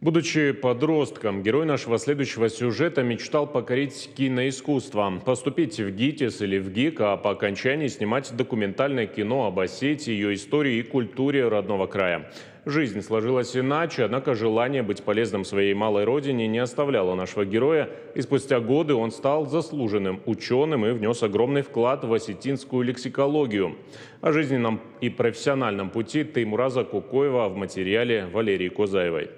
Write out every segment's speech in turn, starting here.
Будучи подростком, герой нашего следующего сюжета мечтал покорить киноискусство, поступить в ГИТИС или в ГИК, а по окончании снимать документальное кино об Осетии, ее истории и культуре родного края. Жизнь сложилась иначе, однако желание быть полезным своей малой родине не оставляло нашего героя, и спустя годы он стал заслуженным ученым и внес огромный вклад в осетинскую лексикологию. О жизненном и профессиональном пути Теймураза Кокоева в материале Валерии Козаевой.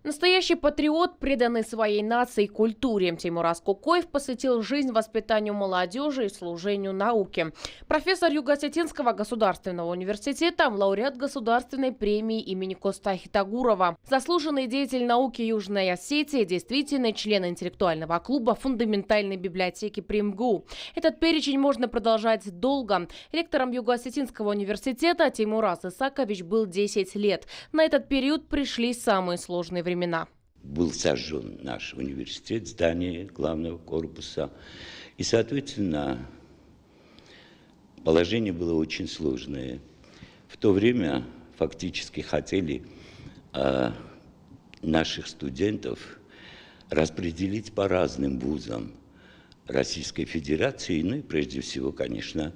Настоящий патриот, преданный своей нации и культуре, Теймураз Кокоев посвятил жизнь воспитанию молодежи и служению науке. Профессор Юго-Осетинского государственного университета, лауреат государственной премии имени Костахи Тагурова, заслуженный деятель науки Южной Осетии, действительный член интеллектуального клуба фундаментальной библиотеки при МГУ. Этот перечень можно продолжать долго. Ректором Юго-Осетинского университета Теймураз Исакович был 10 лет. На этот период пришли самые сложные времена. Был сожжен наш университет, здание главного корпуса. И, соответственно, положение было очень сложное. В то время фактически хотели наших студентов распределить по разным вузам Российской Федерации, ну и прежде всего, конечно,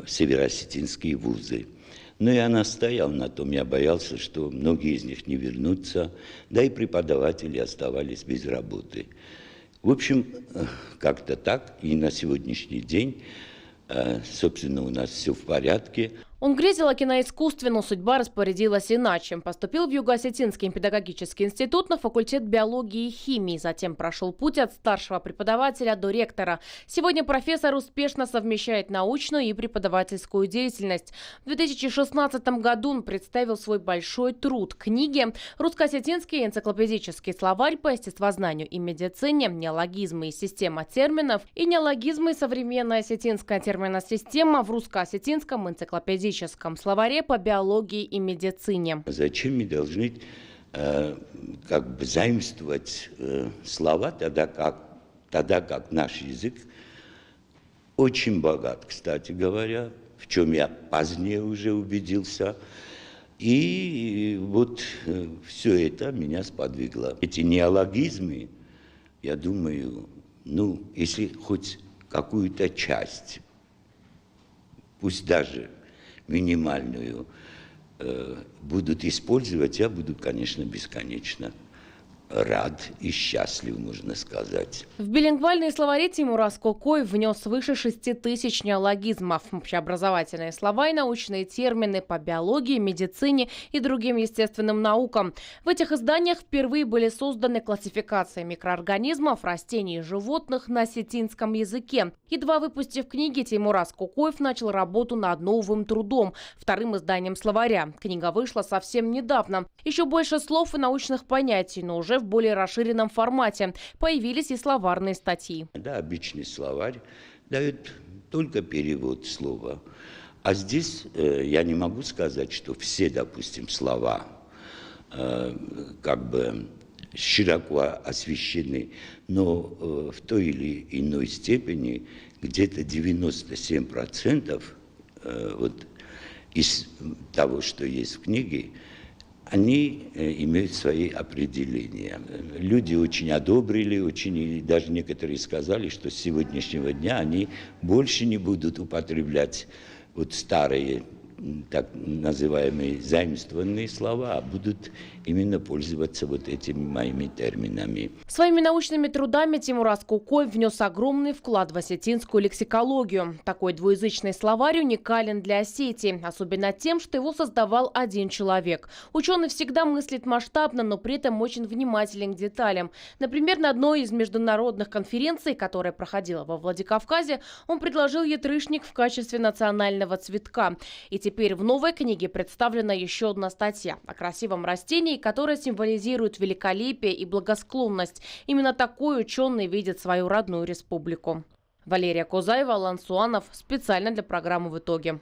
североосетинские вузы. Но я настоял на том, я боялся, что многие из них не вернутся, да и преподаватели оставались без работы. В общем, как-то так, и на сегодняшний день, собственно, у нас все в порядке. Он грезил о киноискусстве, но судьба распорядилась иначе. Поступил в Юго-Осетинский педагогический институт на факультет биологии и химии. Затем прошел путь от старшего преподавателя до ректора. Сегодня профессор успешно совмещает научную и преподавательскую деятельность. В 2016 году он представил свой большой труд – книги «Русско-осетинский энциклопедический словарь по естествознанию и медицине», «Неологизмы и система терминов» и «Неологизмы и современная осетинская терминосистема» в русско-осетинском энциклопедическом словаре по биологии и медицине. Зачем мы должны заимствовать слова, тогда как наш язык очень богат, кстати говоря, в чем я позднее уже убедился. И вот все это меня сподвигло. Эти неологизмы, я думаю, если хоть какую-то часть, пусть даже минимальную, будут использовать, я буду, конечно, бесконечно рад и счастлив, можно сказать. В билингвальные словари Теймураз Кокоев внес свыше 6000 неологизмов, общеобразовательные слова и научные термины по биологии, медицине и другим естественным наукам. В этих изданиях впервые были созданы классификации микроорганизмов, растений и животных на осетинском языке. Едва выпустив книги, Теймураз Кокоев начал работу над новым трудом, вторым изданием словаря. Книга вышла совсем недавно. Еще больше слов и научных понятий, но уже в более расширенном формате. Появились и словарные статьи. Да, обычный словарь дает только перевод слова. А здесь я не могу сказать, что все, допустим, слова широко освещены, но в той или иной степени где-то 97% из того, что есть в книге, они имеют свои определения. Люди очень одобрили, и даже некоторые сказали, что с сегодняшнего дня они больше не будут употреблять старые, так называемые заимствованные слова, а будут именно пользоваться этими моими терминами. Своими научными трудами Теймураз Кокоев внес огромный вклад в осетинскую лексикологию. Такой двуязычный словарь уникален для Осетии, особенно тем, что его создавал один человек. Ученый всегда мыслит масштабно, но при этом очень внимателен к деталям. Например, на одной из международных конференций, которая проходила во Владикавказе, он предложил ятрышник в качестве национального цветка. И теперь в новой книге представлена еще одна статья о красивом растении, которое символизирует великолепие и благосклонность. Именно такой ученый видит свою родную республику. Валерия Козаева, Алан Суанов. Специально для программы «В итоге».